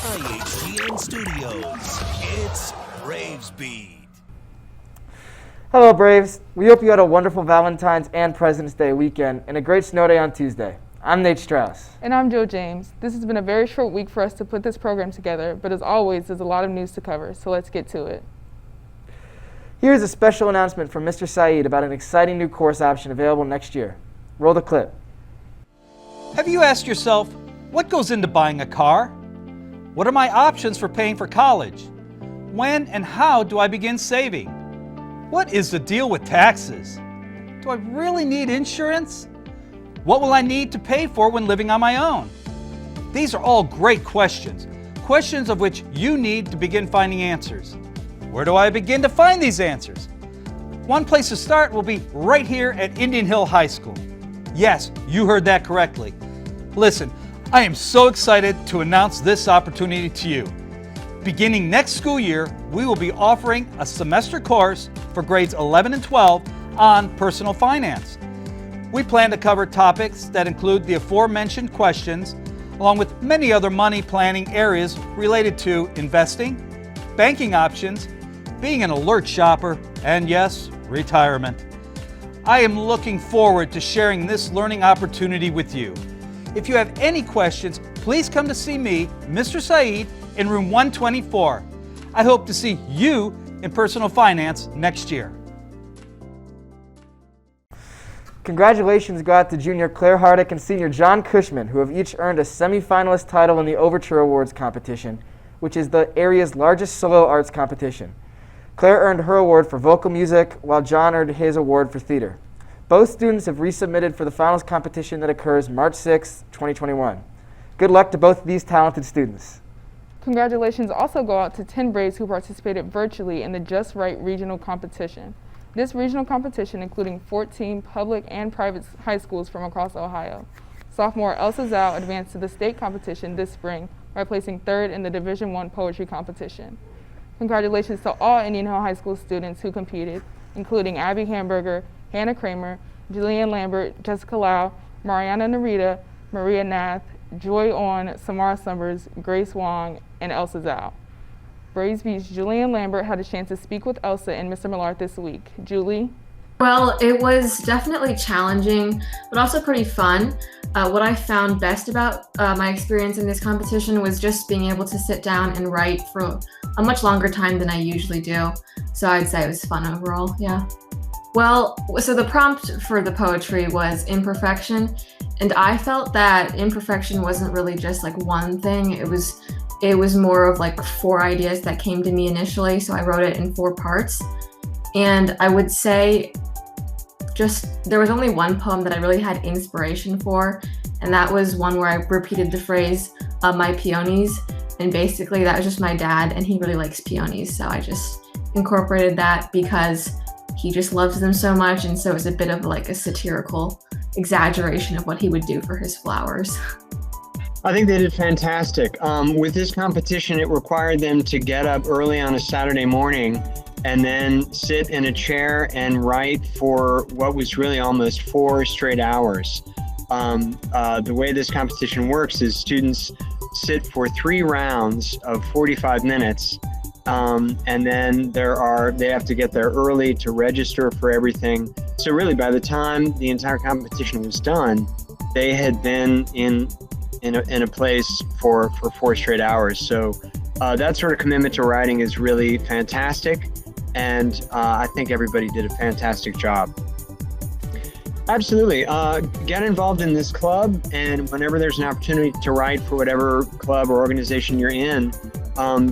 IHGN Studios, it's Braves Beat. Hello, Braves. We hope you had a wonderful Valentine's and President's Day weekend and a great snow day on Tuesday. I'm Nate Strauss. And I'm Joe James. This has been a very short week for us to put this program together, but as always, there's a lot of news to cover, so let's get to it. Here's a special announcement from Mr. Saeed about an exciting new course option available next year. Roll the clip. Have you asked yourself, what goes into buying a car? What are my options for paying for college? When and how do I begin saving? What is the deal with taxes? Do I really need insurance? What will I need to pay for when living on my own? These are all great questions, questions of which you need to begin finding answers. Where do I begin to find these answers? One place to start will be right here at Indian Hill High School. Yes, you heard that correctly. Listen, I am so excited to announce this opportunity to you. Beginning next school year, we will be offering a semester course for grades 11 and 12 on personal finance. We plan to cover topics that include the aforementioned questions, along with many other money planning areas related to investing, banking options, being an alert shopper, and yes, retirement. I am looking forward to sharing this learning opportunity with you. If you have any questions, please come to see me, Mr. Saeed, in room 124. I hope to see you in personal finance next year. Congratulations go out to junior Claire Hardick and senior John Cushman, who have each earned a semi-finalist title in the Overture Awards competition, which is the area's largest solo arts competition. Claire earned her award for vocal music, while John earned his award for theater. Both students have resubmitted for the finals competition that occurs March 6, 2021. Good luck to both of these talented students. Congratulations also go out to 10 Braves who participated virtually in the Just Right regional competition. This regional competition, including 14 public and private high schools from across Ohio. Sophomore Elsa Zhao advanced to the state competition this spring by placing third in the Division I poetry competition. Congratulations to all Indian Hill High School students who competed, including Abby Hamburger, Hannah Kramer, Julianne Lambert, Jessica Lau, Mariana Narita, Maria Nath, Joy On, Samara Summers, Grace Wong, and Elsa Zhao. Braves Beat's Julianne Lambert had a chance to speak with Elsa and Mr. Millard this week. Julie? Well, it was definitely challenging, but also pretty fun. What I found best about my experience in this competition was just being able to sit down and write for a much longer time than I usually do. So I'd say it was fun overall, yeah. Well, so the prompt for the poetry was imperfection, and I felt that imperfection wasn't really just like one thing. It was more of like 4 ideas that came to me initially, so I wrote it in 4 parts. And I would say there was only one poem that I really had inspiration for, and that was one where I repeated the phrase, my peonies, and basically that was just my dad, and he really likes peonies, so I just incorporated that because he just loves them so much, and so it was a bit of like a satirical exaggeration of what he would do for his flowers. I think they did fantastic. With this competition, it required them to get up early on a Saturday morning and then sit in a chair and write for what was really almost 4 straight hours. The way this competition works is students sit for 3 rounds of 45 minutes, and then they have to get there early to register for everything. So really, by the time the entire competition was done, they had been in a place for 4 straight hours. So that sort of commitment to writing is really fantastic, and I think everybody did a fantastic job. Absolutely. Get involved in this club, and whenever there's an opportunity to write for whatever club or organization you're in,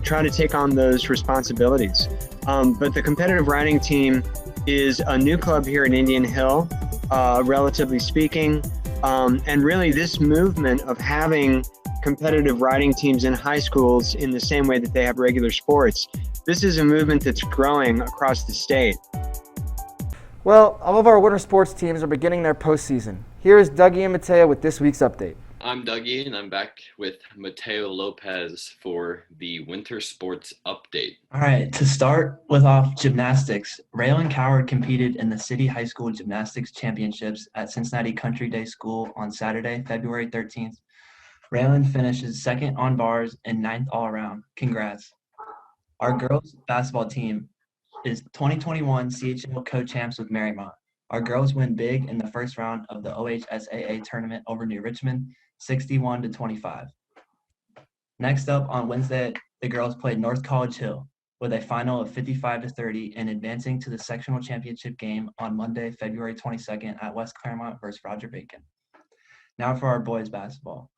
try to take on those responsibilities. But the competitive writing team is a new club here in Indian Hill, relatively speaking. And really this movement of having competitive writing teams in high schools in the same way that they have regular sports, this is a movement that's growing across the state. Well, all of our winter sports teams are beginning their postseason. Here is Dougie and Mateo with this week's update. I'm Dougie, and I'm back with Mateo Lopez for the Winter Sports Update. All right, to start with off gymnastics, Raylan Coward competed in the City High School Gymnastics Championships at Cincinnati Country Day School on Saturday, February 13th. Raylan finishes second on bars and ninth all around. Congrats. Our girls basketball team is 2021 CHL co-champs with Marymount. Our girls win big in the first round of the OHSAA tournament over New Richmond, 61-25. Next up on Wednesday, the girls played North College Hill with a final of 55-30 and advancing to the sectional championship game on Monday, February 22nd at West Claremont versus Roger Bacon. Now for our boys basketball.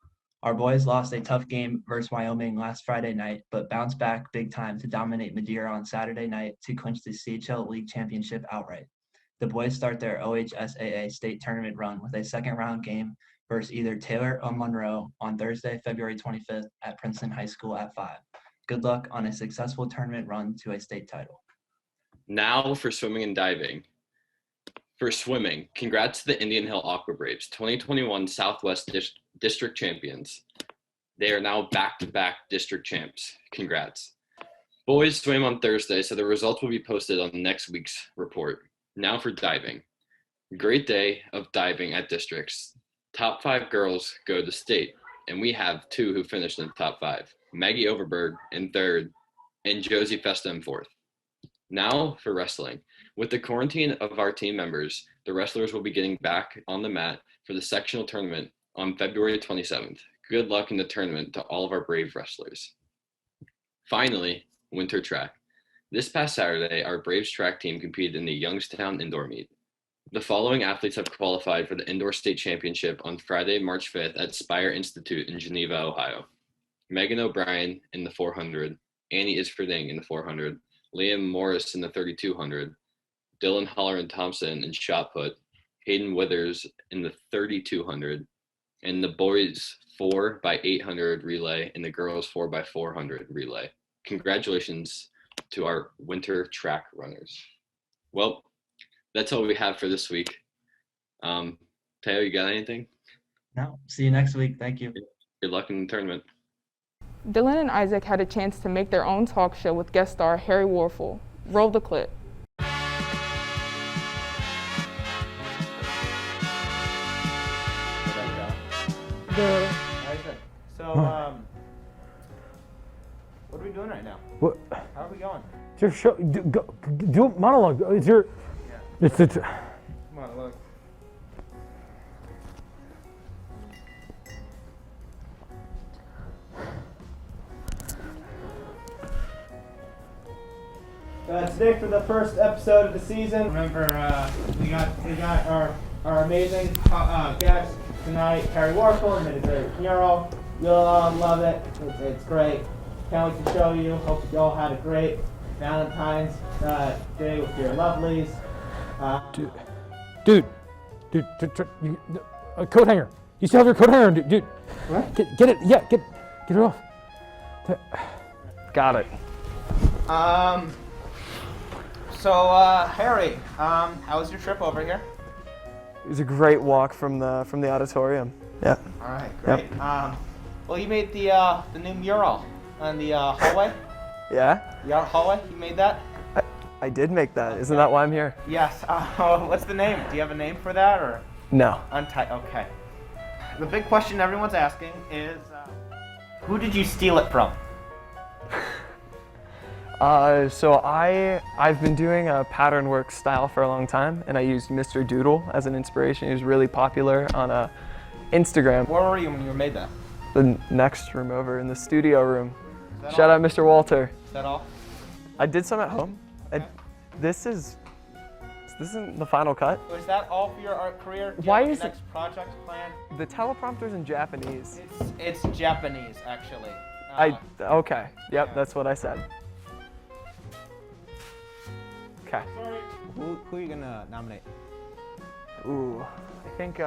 Our boys lost a tough game versus Wyoming last Friday night, but bounced back big time to dominate Madeira on Saturday night to clinch the CHL League Championship outright. The boys start their OHSAA state tournament run with a second round game versus either Taylor or Monroe on Thursday, February 25th at Princeton High School at 5. Good luck on a successful tournament run to a state title. Now for swimming and diving. For swimming, congrats to the Indian Hill Aqua Braves, 2021 Southwest District Champions. They are now back-to-back district champs. Congrats. Boys swam on Thursday, so the results will be posted on next week's report. Now for diving. Great day of diving at districts. Top 5 girls go to state, and we have 2 who finished in the top 5. Maggie Overberg in 3rd, and Josie Festa in 4th. Now for wrestling. With the quarantine of our team members, the wrestlers will be getting back on the mat for the sectional tournament on February 27th. Good luck in the tournament to all of our brave wrestlers. Finally, winter track. This past Saturday, our Braves track team competed in the Youngstown indoor meet. The following athletes have qualified for the indoor state championship on Friday, March 5th at Spire Institute in Geneva, Ohio. Megan O'Brien in the 400, Annie Isfording in the 400, Liam Morris in the 3200, Dylan Holleran-Thompson in shot put, Hayden Withers in the 3200, and the boys 4x800 relay and the girls 4x400 relay. Congratulations to our winter track runners. Well, that's all we have for this week. Teo, you got anything? No, see you next week. Thank you. Good luck in the tournament. Dylan and Isaac had a chance to make their own talk show with guest star Harry Warfield. Roll the clip. So, what are we doing right now? What? How are we going? It's your show. Do a monologue. It's your. Yeah. It's. Come on, look. Today for the first episode of the season. Remember, we got our amazing guest tonight, Harry Warfield, made a great mural. You'll love it. It's great. Can't wait to show you. Hope you all had a great Valentine's Day with your lovelies. Dude, coat hanger. You still have your coat hanger, dude. What? Get it. Yeah, get it off. Got it. So, Harry, how was your trip over here? It was a great walk from the auditorium. Yeah. All right, great. Yep. Well, you made the new mural on the hallway. Yeah? The hallway. You made that? I did make that. Isn't that why I'm here? Yes. What's the name? Do you have a name for that, or? No. Okay. The big question everyone's asking is, who did you steal it from? So I've been doing a pattern work style for a long time, and I used Mr. Doodle as an inspiration. He was really popular on Instagram. Where were you when you made that? The next room over in the studio room. all? Shout out Mr. Walter. Is that all? I did some at home. Okay. This isn't the final cut. So is that all for your art career? Do you Why have is a next project plan? The teleprompter's in Japanese. It's Japanese, actually. Okay. Yep, yeah. that's what I said. Okay. Who are you gonna nominate? Ooh, I think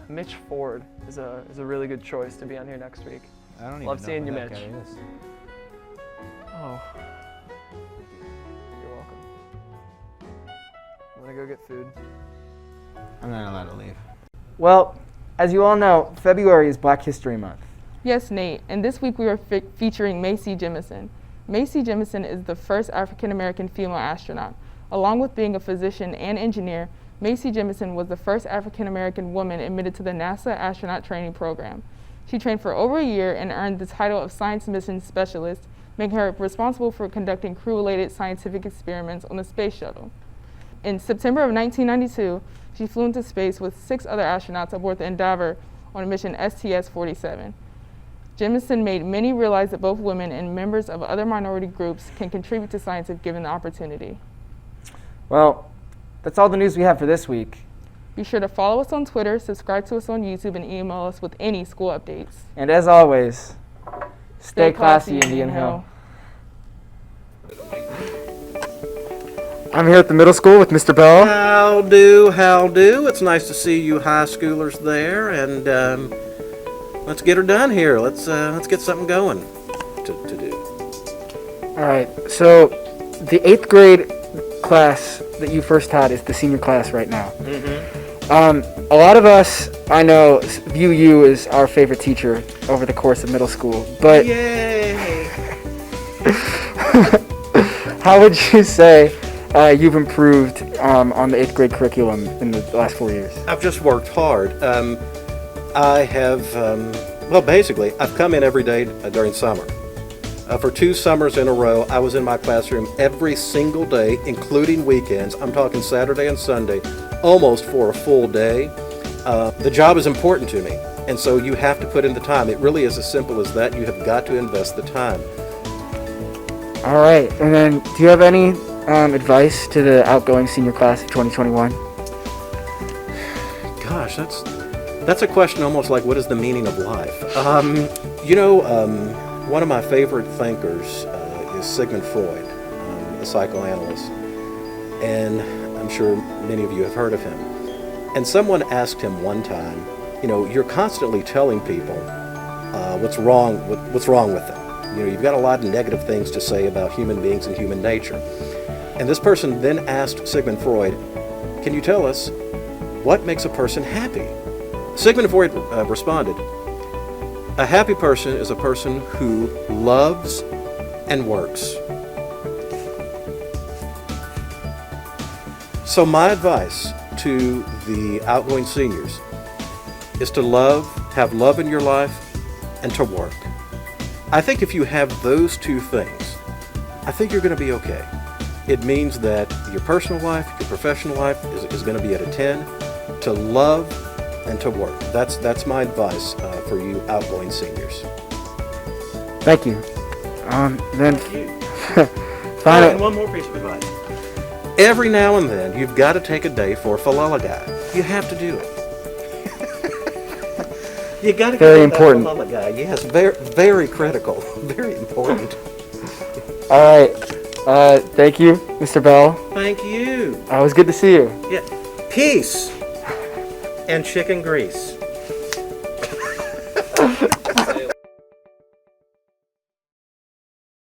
Mitch Ford is a really good choice to be on here next week. I don't even Love know seeing who you, that Mitch. guy is. Oh, you're welcome. Wanna go get food? I'm not allowed to leave. Well, as you all know, February is Black History Month. Yes, Nate, and this week we are featuring Macy Jemison. Macy Jemison is the first African-American female astronaut. Along with being a physician and engineer, Macy Jemison was the first African-American woman admitted to the NASA astronaut training program. She trained for over a year and earned the title of Science Mission Specialist, making her responsible for conducting crew-related scientific experiments on the space shuttle. In September of 1992, she flew into space with 6 other astronauts aboard the Endeavour on mission STS-47. Jemison made many realize that both women and members of other minority groups can contribute to science if given the opportunity. Well, that's all the news we have for this week. Be sure to follow us on Twitter, subscribe to us on YouTube, and email us with any school updates. And as always, stay classy, Indian Hill. I'm here at the middle school with Mr. Bell. How do? It's nice to see you high schoolers there, and let's get her done here. Let's get something going to do. All right, so the 8th grade class that you first taught is the senior class right now. A lot of us, I know, view you as our favorite teacher over the course of middle school, but Yay! how would you say you've improved on the 8th grade curriculum in the last 4 years? I've just worked hard. I have, well, basically, I've come in every day during summer. For 2 summers in a row, I was in my classroom every single day, including weekends. I'm talking Saturday and Sunday, almost for a full day. The job is important to me, and so you have to put in the time. It really is as simple as that. You have got to invest the time. All right, and then do you have any advice to the outgoing senior class of 2021? Gosh, that's a question almost like, what is the meaning of life? One of my favorite thinkers is Sigmund Freud, a psychoanalyst, and I'm sure many of you have heard of him. And someone asked him one time, you're constantly telling people what's wrong with them. You've got a lot of negative things to say about human beings and human nature. And this person then asked Sigmund Freud, can you tell us what makes a person happy? Sigmund Freud responded, a happy person is a person who loves and works. So my advice to the outgoing seniors is to have love in your life, and to work. I think if you have those 2 things, I think you're going to be okay. It means that your personal life, your professional life is going to be at a 10, to love and to work. That's my advice for you outgoing seniors. Thank you. Then Thank you. final. And one more piece of advice. Every now and then, you've got to take a day for Falalagai. You have to do it. You got to Very get important. that Falalagai. Yes, very, very critical. Very important. All right. Thank you, Mr. Bell. Thank you. It was good to see you. Yeah. Peace and chicken grease.